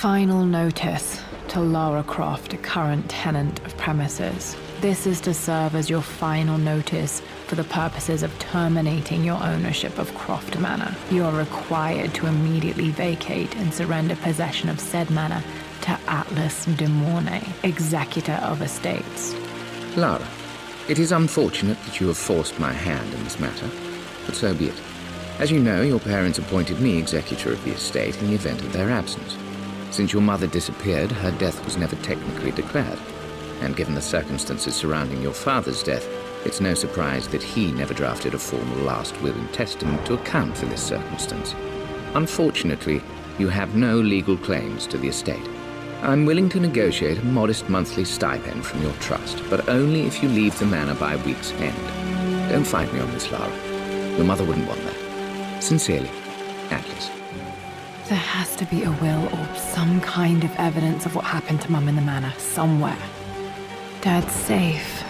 Final notice to Lara Croft, a current tenant of premises. This is to serve as your final notice for the purposes of terminating your ownership of Croft Manor. You are required to immediately vacate and surrender possession of said manor to Atlas de Mornay, executor of estates. Lara, it is unfortunate that you have forced my hand in this matter, but so be it. As you know, your parents appointed me executor of the estate in the event of their absence. Since your mother disappeared, her death was never technically declared. And given the circumstances surrounding your father's death, it's no surprise that he never drafted a formal last will and testament to account for this circumstance. Unfortunately, you have no legal claims to the estate. I'm willing to negotiate a modest monthly stipend from your trust, but only if you leave the manor by week's end. Don't fight me on this, Lara. Your mother wouldn't want that. Sincerely, Atlas. There has to be a will or some kind of evidence of what happened to Mum in the manor, somewhere. Dad's safe.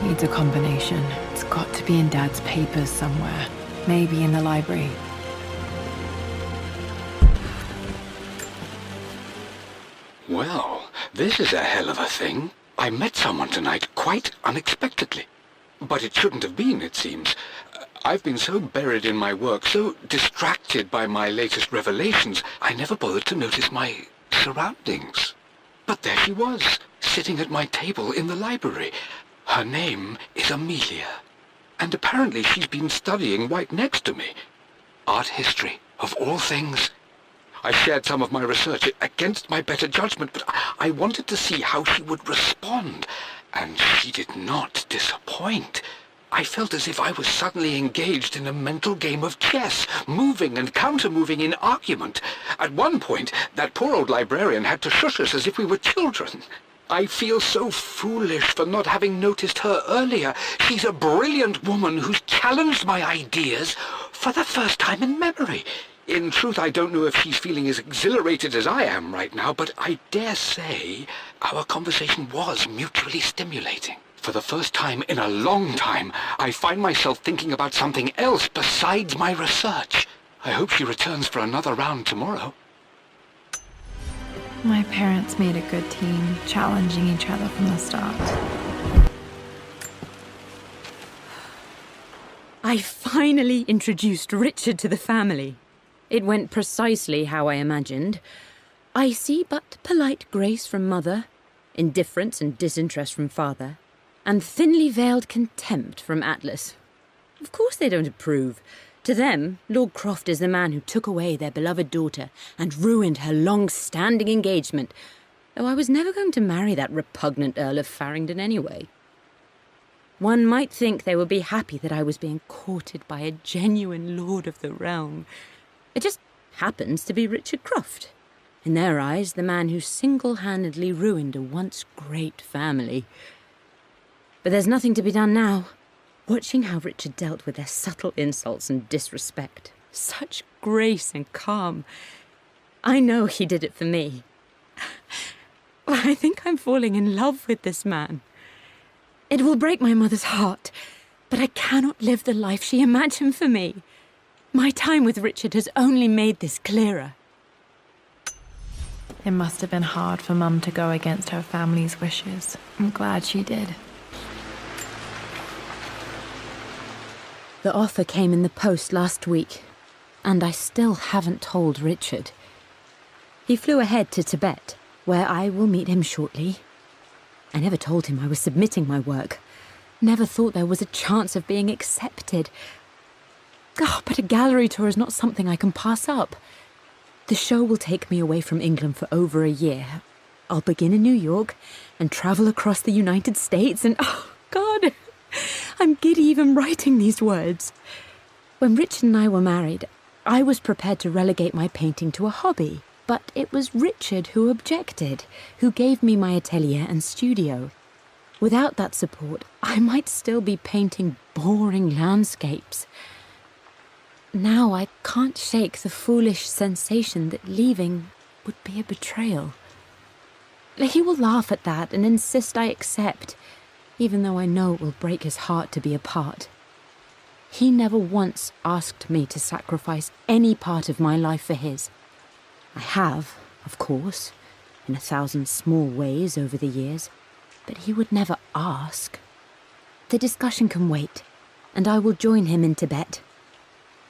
Needs a combination. It's got to be in Dad's papers somewhere. Maybe in the library. Well, this is a hell of a thing. I met someone tonight quite unexpectedly. But it shouldn't have been, it seems. I've been so buried in my work, so distracted by my latest revelations, I never bothered to notice my surroundings. But there she was, sitting at my table in the library. Her name is Amelia. And apparently she's been studying right next to me. Art history, of all things. I shared some of my research against my better judgment, but I wanted to see how she would respond. And she did not disappoint. I felt as if I was suddenly engaged in a mental game of chess, moving and counter-moving in argument. At one point, that poor old librarian had to shush us as if we were children. I feel so foolish for not having noticed her earlier. She's a brilliant woman who's challenged my ideas for the first time in memory. In truth, I don't know if she's feeling as exhilarated as I am right now, but I dare say our conversation was mutually stimulating. For the first time in a long time, I find myself thinking about something else besides my research. I hope she returns for another round tomorrow. My parents made a good team, challenging each other from the start. I finally introduced Richard to the family. It went precisely how I imagined. I see but polite grace from mother, indifference and disinterest from father, and thinly veiled contempt from Atlas. Of course they don't approve. To them, Lord Croft is the man who took away their beloved daughter and ruined her long-standing engagement, though I was never going to marry that repugnant Earl of Farringdon anyway. One might think they would be happy that I was being courted by a genuine lord of the realm. It just happens to be Richard Croft. In their eyes, the man who single-handedly ruined a once great family. But there's nothing to be done now. Watching how Richard dealt with their subtle insults and disrespect. Such grace and calm. I know he did it for me. I think I'm falling in love with this man. It will break my mother's heart, but I cannot live the life she imagined for me. My time with Richard has only made this clearer. It must have been hard for Mum to go against her family's wishes. I'm glad she did. The offer came in the post last week, and I still haven't told Richard. He flew ahead to Tibet, where I will meet him shortly. I never told him I was submitting my work. Never thought there was a chance of being accepted. Oh, but a gallery tour is not something I can pass up. The show will take me away from England for over a year. I'll begin in New York and travel across the United States and, oh, God, I'm giddy even writing these words. When Richard and I were married, I was prepared to relegate my painting to a hobby, but it was Richard who objected, who gave me my atelier and studio. Without that support, I might still be painting boring landscapes. Now I can't shake the foolish sensation that leaving would be a betrayal. He will laugh at that and insist I accept, even though I know it will break his heart to be apart. He never once asked me to sacrifice any part of my life for his. I have, of course, in 1,000 small ways over the years, but he would never ask. The discussion can wait, and I will join him in Tibet.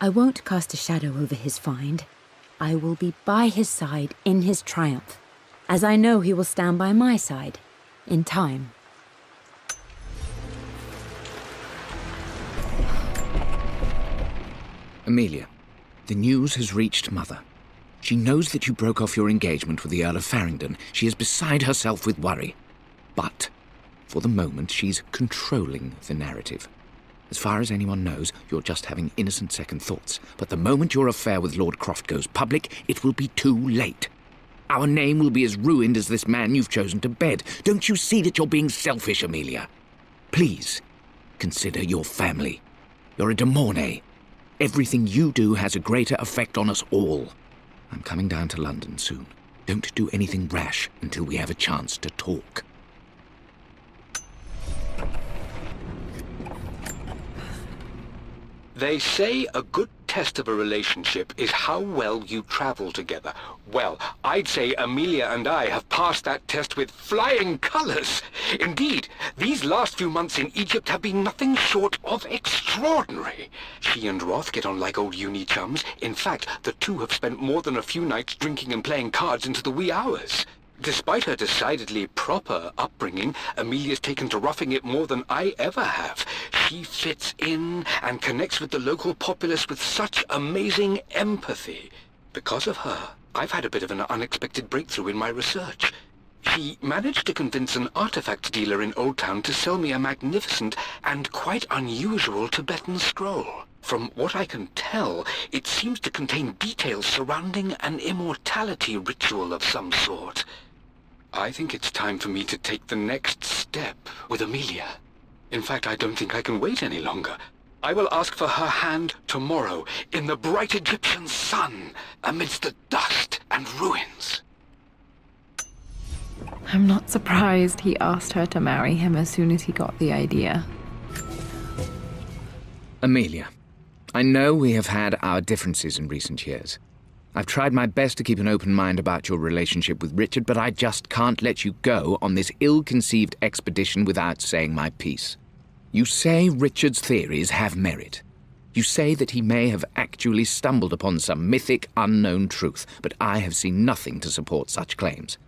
I won't cast a shadow over his find. I will be by his side in his triumph, as I know he will stand by my side, in time. Amelia, the news has reached Mother. She knows that you broke off your engagement with the Earl of Farringdon. She is beside herself with worry. But, for the moment, she's controlling the narrative. As far as anyone knows, you're just having innocent second thoughts. But the moment your affair with Lord Croft goes public, it will be too late. Our name will be as ruined as this man you've chosen to bed. Don't you see that you're being selfish, Amelia? Please, consider your family. You're a de Mornay. Everything you do has a greater effect on us all. I'm coming down to London soon. Don't do anything rash until we have a chance to talk. They say a good test of a relationship is how well you travel together. Well, I'd say Amelia and I have passed that test with flying colours. Indeed, these last few months in Egypt have been nothing short of extraordinary. She and Roth get on like old uni chums. In fact, the two have spent more than a few nights drinking and playing cards into the wee hours. Despite her decidedly proper upbringing, Amelia's taken to roughing it more than I ever have. She fits in and connects with the local populace with such amazing empathy. Because of her, I've had a bit of an unexpected breakthrough in my research. She managed to convince an artifact dealer in Old Town to sell me a magnificent and quite unusual Tibetan scroll. From what I can tell, it seems to contain details surrounding an immortality ritual of some sort. I think it's time for me to take the next step with Amelia. In fact, I don't think I can wait any longer. I will ask for her hand tomorrow, in the bright Egyptian sun, amidst the dust and ruins. I'm not surprised he asked her to marry him as soon as he got the idea. Amelia, I know we have had our differences in recent years. I've tried my best to keep an open mind about your relationship with Richard, but I just can't let you go on this ill-conceived expedition without saying my piece. You say Richard's theories have merit. You say that he may have actually stumbled upon some mythic, unknown truth, but I have seen nothing to support such claims.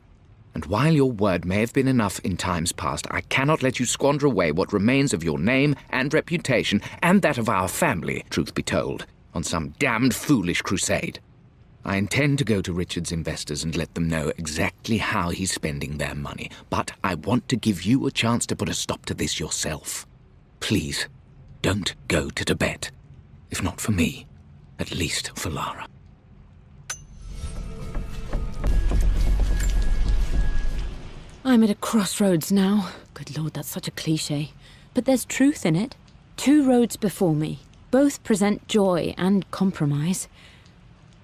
And while your word may have been enough in times past, I cannot let you squander away what remains of your name and reputation, and that of our family, truth be told, on some damned foolish crusade. I intend to go to Richard's investors and let them know exactly how he's spending their money, but I want to give you a chance to put a stop to this yourself. Please, don't go to Tibet. If not for me, at least for Lara. I'm at a crossroads now. Good Lord, that's such a cliché. But there's truth in it. 2 roads before me. Both present joy and compromise.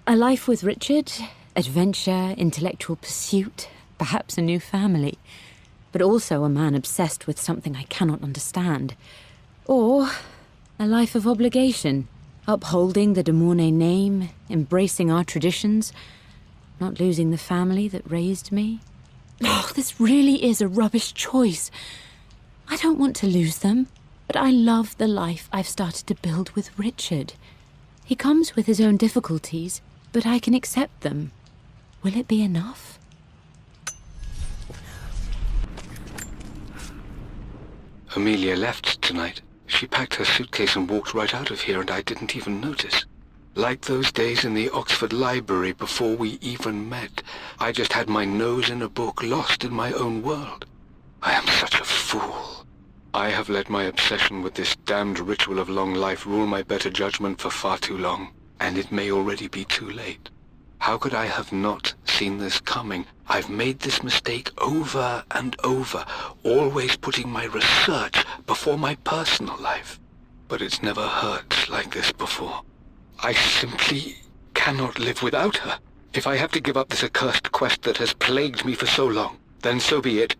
A life with Richard, adventure, intellectual pursuit, perhaps a new family. But also a man obsessed with something I cannot understand. Or a life of obligation, upholding the de Mornay name, embracing our traditions, not losing the family that raised me. Oh, this really is a rubbish choice. I don't want to lose them, but I love the life I've started to build with Richard. He comes with his own difficulties, but I can accept them. Will it be enough? Amelia left tonight. She packed her suitcase and walked right out of here, and I didn't even notice. Like those days in the Oxford Library before we even met. I just had my nose in a book, lost in my own world. I am such a fool. I have let my obsession with this damned ritual of long life rule my better judgment for far too long, and it may already be too late. How could I have not seen this coming? I've made this mistake over and over, always putting my research before my personal life. But it's never hurt like this before. I simply cannot live without her. If I have to give up this accursed quest that has plagued me for so long, then so be it.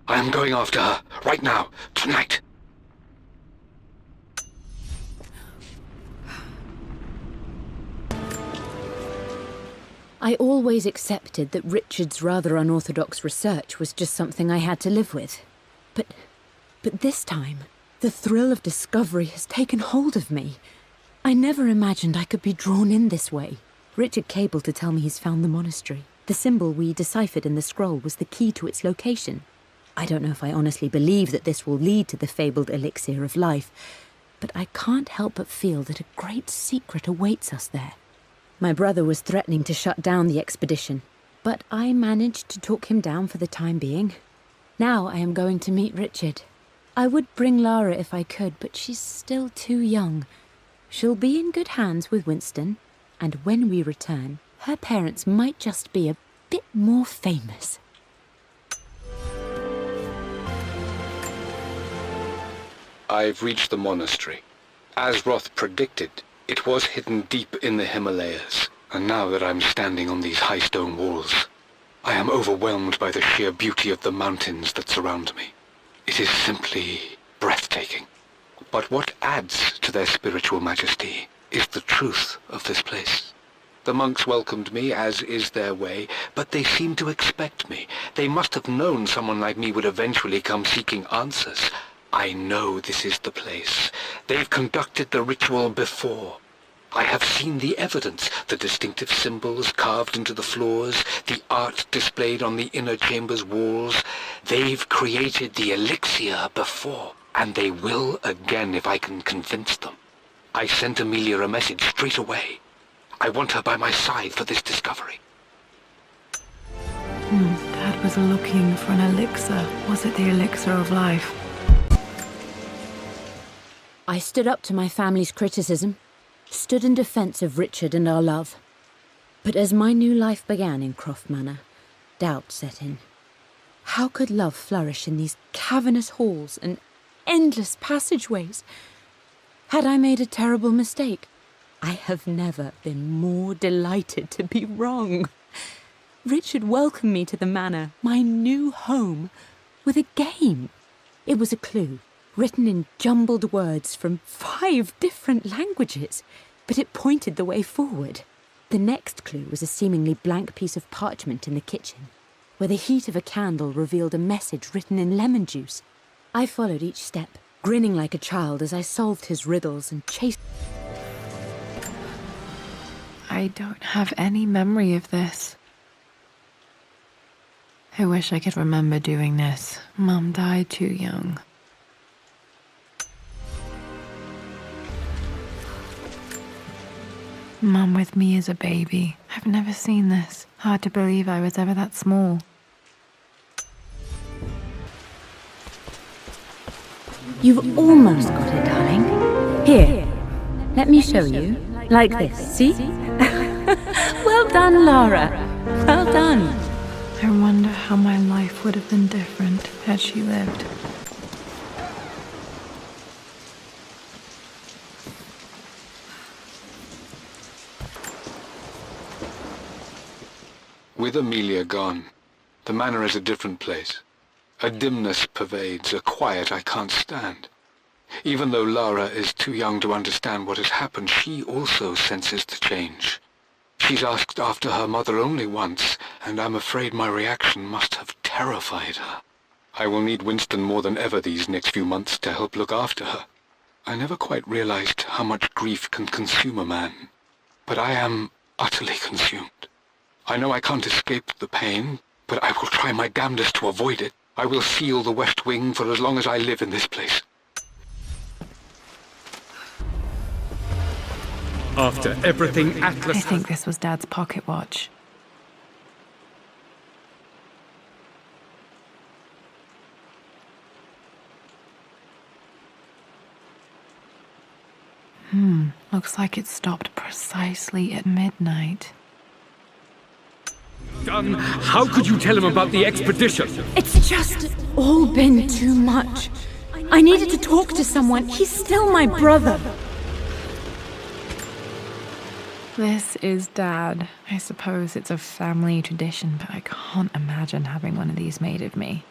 I am going after her, right now, tonight. I always accepted that Richard's rather unorthodox research was just something I had to live with. But this time, the thrill of discovery has taken hold of me. I never imagined I could be drawn in this way. Richard cabled to tell me he's found the monastery. The symbol we deciphered in the scroll was the key to its location. I don't know if I honestly believe that this will lead to the fabled elixir of life, but I can't help but feel that a great secret awaits us there. My brother was threatening to shut down the expedition, but I managed to talk him down for the time being. Now I am going to meet Richard. I would bring Lara if I could, but she's still too young. She'll be in good hands with Winston, and when we return, her parents might just be a bit more famous. I've reached the monastery. As Roth predicted, it was hidden deep in the Himalayas, and now that I'm standing on these high stone walls, I am overwhelmed by the sheer beauty of the mountains that surround me. It is simply breathtaking. But what adds to their spiritual majesty is the truth of this place. The monks welcomed me, as is their way, but they seemed to expect me. They must have known someone like me would eventually come seeking answers. I know this is the place. They've conducted the ritual before. I have seen the evidence, the distinctive symbols carved into the floors, the art displayed on the inner chamber's walls. They've created the elixir before, and they will again if I can convince them. I sent Amelia a message straight away. I want her by my side for this discovery. Dad was looking for an elixir. Was it the elixir of life? I stood up to my family's criticism, stood in defense of Richard and our love. But as my new life began in Croft Manor, doubt set in. How could love flourish in these cavernous halls and endless passageways? Had I made a terrible mistake? I have never been more delighted to be wrong. Richard welcomed me to the manor, my new home, with a game. It was a clue, written in jumbled words from 5 different languages, but it pointed the way forward. The next clue was a seemingly blank piece of parchment in the kitchen, where the heat of a candle revealed a message written in lemon juice. I followed each step, grinning like a child as I solved his riddles and chased... I don't have any memory of this. I wish I could remember doing this. Mum died too young. Mum with me as a baby. I've never seen this. Hard to believe I was ever that small. You've almost got it, darling. Here, let me show you. Like this, see? Well done, Lara. Well done. I wonder how my life would have been different had she lived. With Amelia gone, the manor is a different place. A dimness pervades, a quiet I can't stand. Even though Lara is too young to understand what has happened, she also senses the change. She's asked after her mother only once, and I'm afraid my reaction must have terrified her. I will need Winston more than ever these next few months to help look after her. I never quite realized how much grief can consume a man, but I am utterly consumed. I know I can't escape the pain, but I will try my damnedest to avoid it. I will seal the West Wing for as long as I live in this place. After everything Atlas... I think this was Dad's pocket watch. Looks like it stopped precisely at midnight. Done. How could you tell him about the expedition? It's just all been too much. I needed to talk to someone. He's still my brother. This is Dad. I suppose it's a family tradition, but I can't imagine having one of these made of me.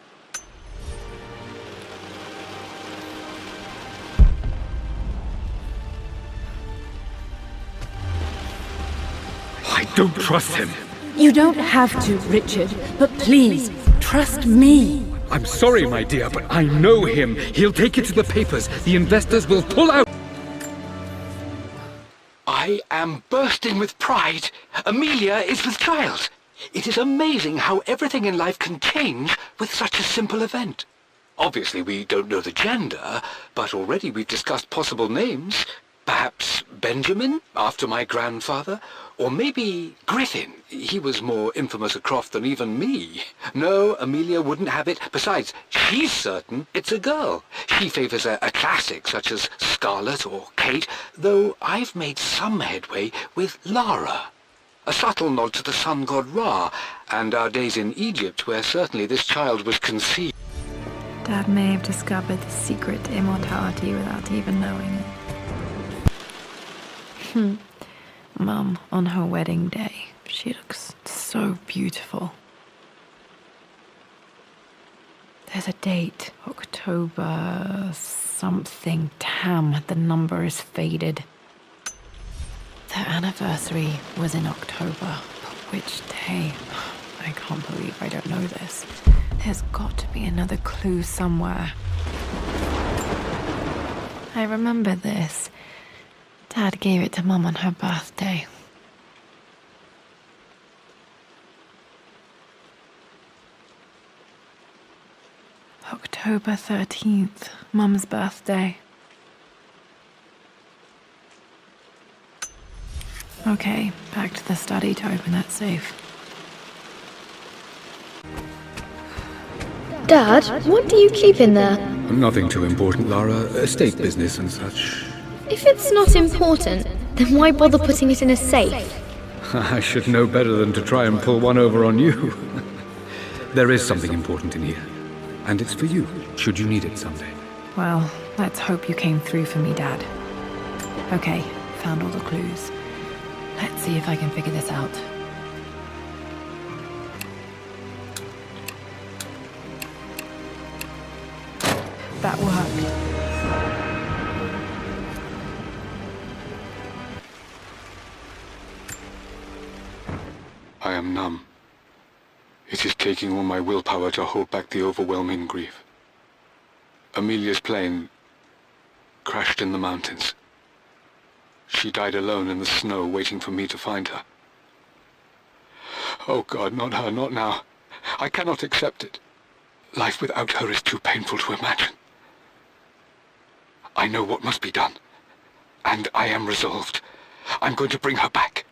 I don't trust him. You don't have to, Richard, but please, trust me. I'm sorry, my dear, but I know him. He'll take it to the papers. The investors will pull out. I am bursting with pride. Amelia is with child. It is amazing how everything in life can change with such a simple event. Obviously, we don't know the gender, but already we've discussed possible names. Perhaps Benjamin, after my grandfather, or maybe Griffin. He was more infamous at Croft than even me. No, Amelia wouldn't have it. Besides, she's certain it's a girl. She favours a classic such as Scarlet or Kate, though I've made some headway with Lara. A subtle nod to the sun god Ra, and our days in Egypt, where certainly this child was conceived. Dad may have discovered the secret to immortality without even knowing it. Mum, on her wedding day, she looks so beautiful. There's a date, October something. Damn, the number is faded. Their anniversary was in October, but which day? I can't believe I don't know this. There's got to be another clue somewhere. I remember this. Dad gave it to Mum on her birthday. October 13th, Mum's birthday. Okay, back to the study to open that safe. Dad, what do you keep in there? Nothing too important, Lara. Estate business and such. If it's not important, then why bother putting it in a safe? I should know better than to try and pull one over on you. There is something important in here. And it's for you, should you need it someday. Well, let's hope you came through for me, Dad. Okay, found all the clues. Let's see if I can figure this out. That worked. I am numb. It is taking all my willpower to hold back the overwhelming grief. Amelia's plane crashed in the mountains. She died alone in the snow, waiting for me to find her. Oh God, not her, not now. I cannot accept it. Life without her is too painful to imagine. I know what must be done, and I am resolved. I'm going to bring her back.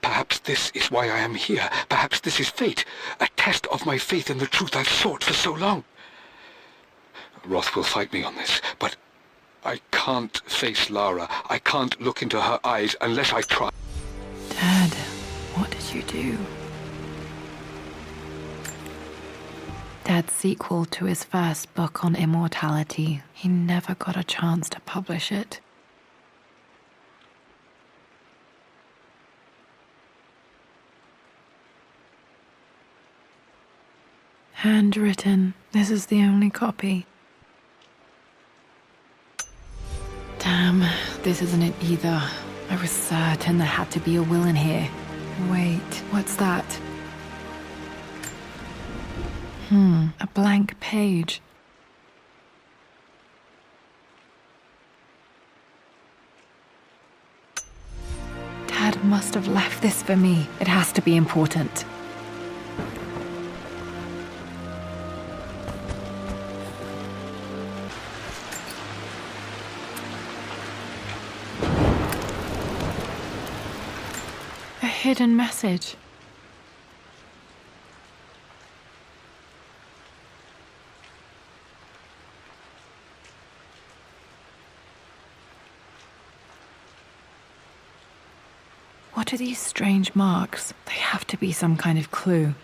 Perhaps this is why I am here. Perhaps this is fate, a test of my faith in the truth I've sought for so long. Roth will fight me on this, but I can't face Lara. I can't look into her eyes unless I try. Dad, what did you do? Dad's sequel to his first book on immortality. He never got a chance to publish it. Handwritten. This is the only copy. Damn, this isn't it either. I was certain there had to be a will in here. Wait, what's that? A blank page. Dad must have left this for me. It has to be important. A hidden message. What are these strange marks? They have to be some kind of clue.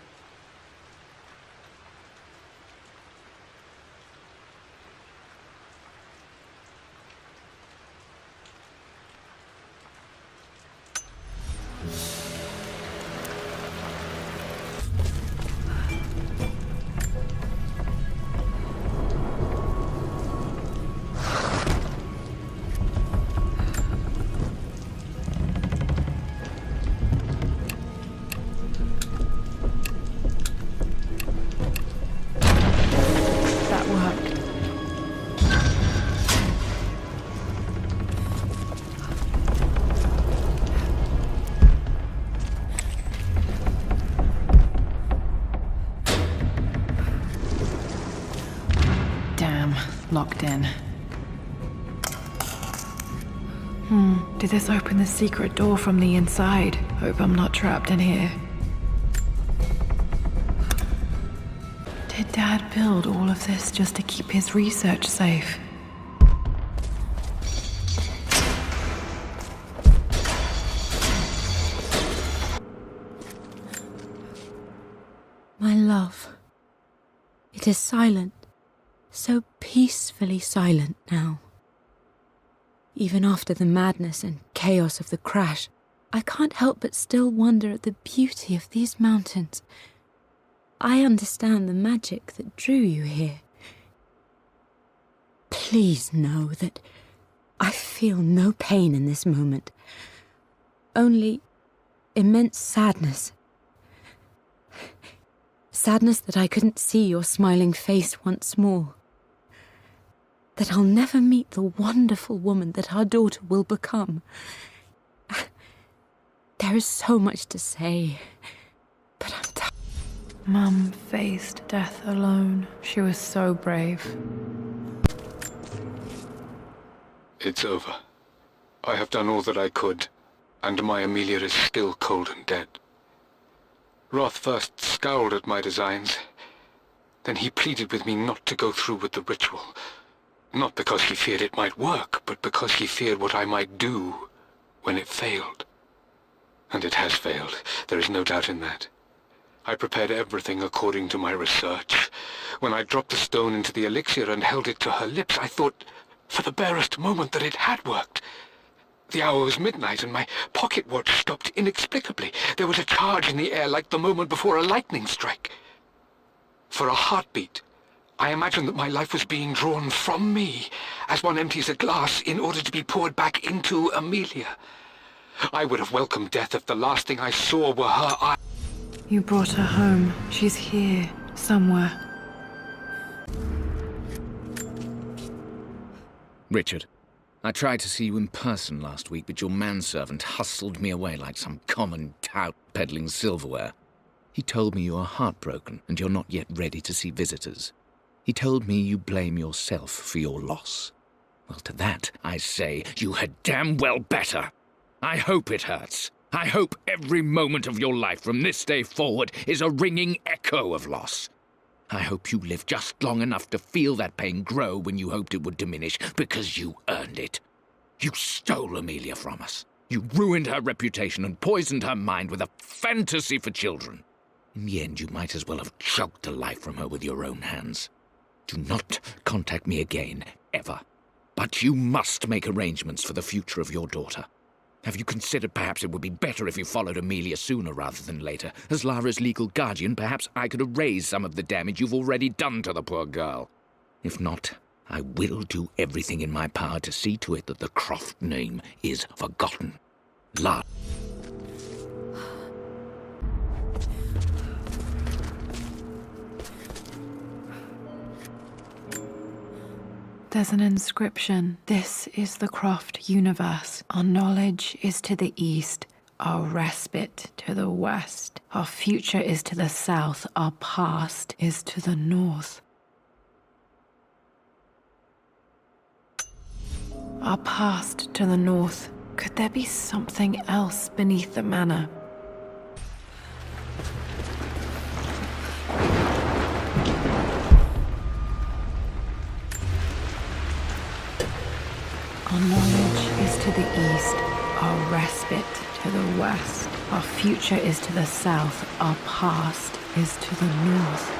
Locked in. Did this open the secret door from the inside? Hope I'm not trapped in here. Did Dad build all of this just to keep his research safe? My love. It is silent. So peacefully silent now. Even after the madness and chaos of the crash, I can't help but still wonder at the beauty of these mountains. I understand the magic that drew you here. Please know that I feel no pain in this moment. Only immense sadness. Sadness that I couldn't see your smiling face once more. That I'll never meet the wonderful woman that our daughter will become. There is so much to say, but I'm tired. Mum faced death alone. She was so brave. It's over. I have done all that I could, and my Amelia is still cold and dead. Roth first scowled at my designs. Then he pleaded with me not to go through with the ritual. Not because he feared it might work, but because he feared what I might do when it failed. And it has failed. There is no doubt in that. I prepared everything according to my research. When I dropped the stone into the elixir and held it to her lips, I thought for the barest moment that it had worked. The hour was midnight and my pocket watch stopped inexplicably. There was a charge in the air like the moment before a lightning strike. For a heartbeat, I imagined that my life was being drawn from me as one empties a glass in order to be poured back into Amelia. I would have welcomed death if the last thing I saw were her eyes. You brought her home. She's here, somewhere. Richard, I tried to see you in person last week, but your manservant hustled me away like some common tout peddling silverware. He told me you are heartbroken and you're not yet ready to see visitors. He told me you blame yourself for your loss. Well, to that, I say you had damn well better. I hope it hurts. I hope every moment of your life from this day forward is a ringing echo of loss. I hope you live just long enough to feel that pain grow when you hoped it would diminish, because you earned it. You stole Amelia from us. You ruined her reputation and poisoned her mind with a fantasy for children. In the end, you might as well have choked the life from her with your own hands. Do not contact me again, ever. But you must make arrangements for the future of your daughter. Have you considered perhaps it would be better if you followed Amelia sooner rather than later? As Lara's legal guardian, perhaps I could erase some of the damage you've already done to the poor girl. If not, I will do everything in my power to see to it that the Croft name is forgotten. Lara. There's an inscription. This is the Croft universe. Our knowledge is to the east, our respite to the west. Our future is to the south, our past is to the north. Our past to the north. Could there be something else beneath the manor? Our knowledge is to the east, our respite to the west. Our future is to the south, our past is to the north.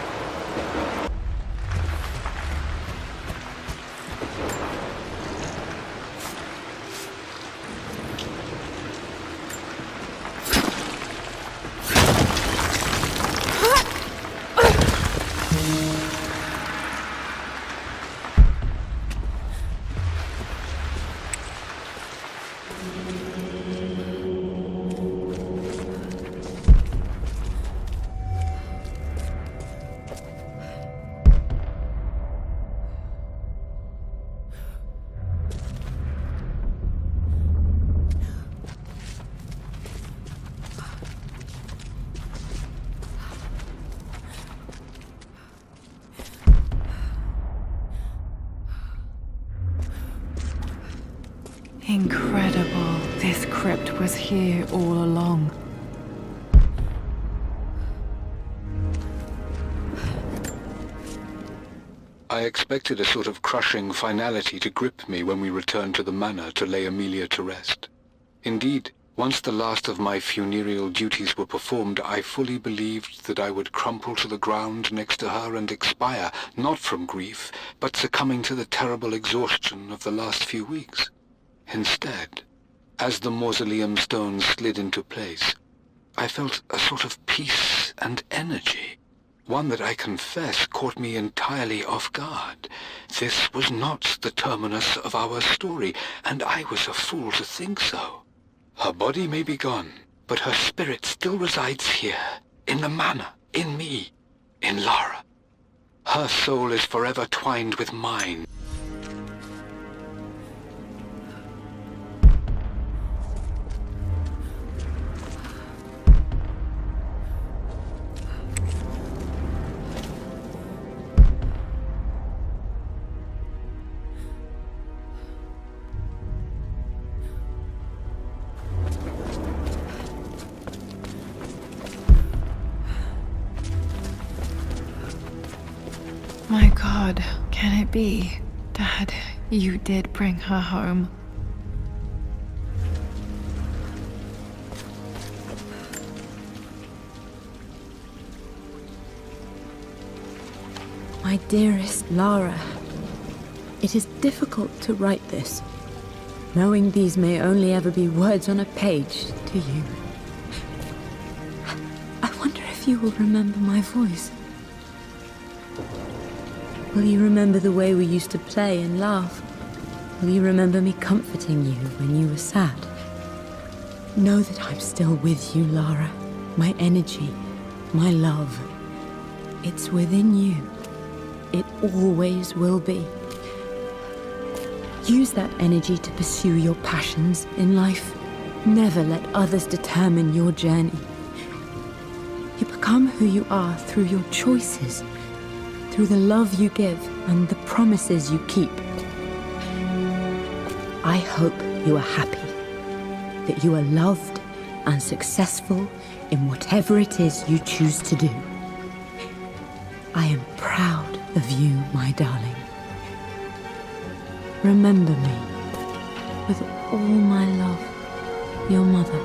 Incredible. This crypt was here all along. I expected a sort of crushing finality to grip me when we returned to the manor to lay Amelia to rest. Indeed, once the last of my funereal duties were performed, I fully believed that I would crumple to the ground next to her and expire, not from grief, but succumbing to the terrible exhaustion of the last few weeks. Instead, as the mausoleum stones slid into place, I felt a sort of peace and energy. One that I confess caught me entirely off guard. This was not the terminus of our story, and I was a fool to think so. Her body may be gone, but her spirit still resides here, in the manor, in me, in Lara. Her soul is forever twined with mine. My God, can it be? Dad, you did bring her home. My dearest Lara, it is difficult to write this, knowing these may only ever be words on a page to you. I wonder if you will remember my voice. Will you remember the way we used to play and laugh? Will you remember me comforting you when you were sad? Know that I'm still with you, Lara. My energy, my love. It's within you. It always will be. Use that energy to pursue your passions in life. Never let others determine your journey. You become who you are through your choices, through the love you give and the promises you keep. I hope you are happy, that you are loved and successful in whatever it is you choose to do. I am proud of you, my darling. Remember me, with all my love, your mother.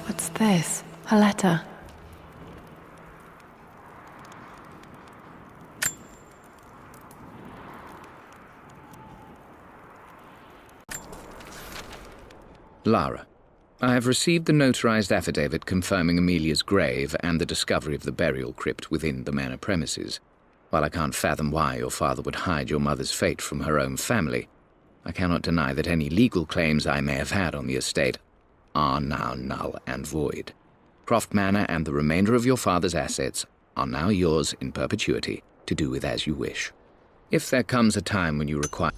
What's this? A letter. Lara, I have received the notarized affidavit confirming Amelia's grave and the discovery of the burial crypt within the manor premises. While I can't fathom why your father would hide your mother's fate from her own family, I cannot deny that any legal claims I may have had on the estate are now null and void. Croft Manor and the remainder of your father's assets are now yours in perpetuity to do with as you wish. If there comes a time when you require...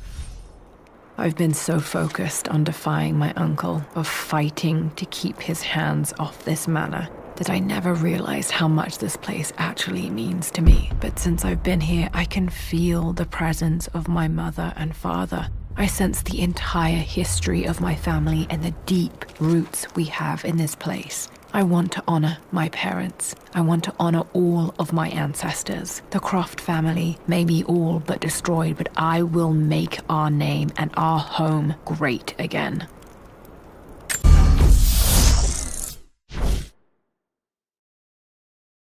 I've been so focused on defying my uncle, of fighting to keep his hands off this manor, that I never realized how much this place actually means to me. But since I've been here, I can feel the presence of my mother and father. I sense the entire history of my family and the deep roots we have in this place. I want to honor my parents. I want to honor all of my ancestors. The Croft family may be all but destroyed, but I will make our name and our home great again.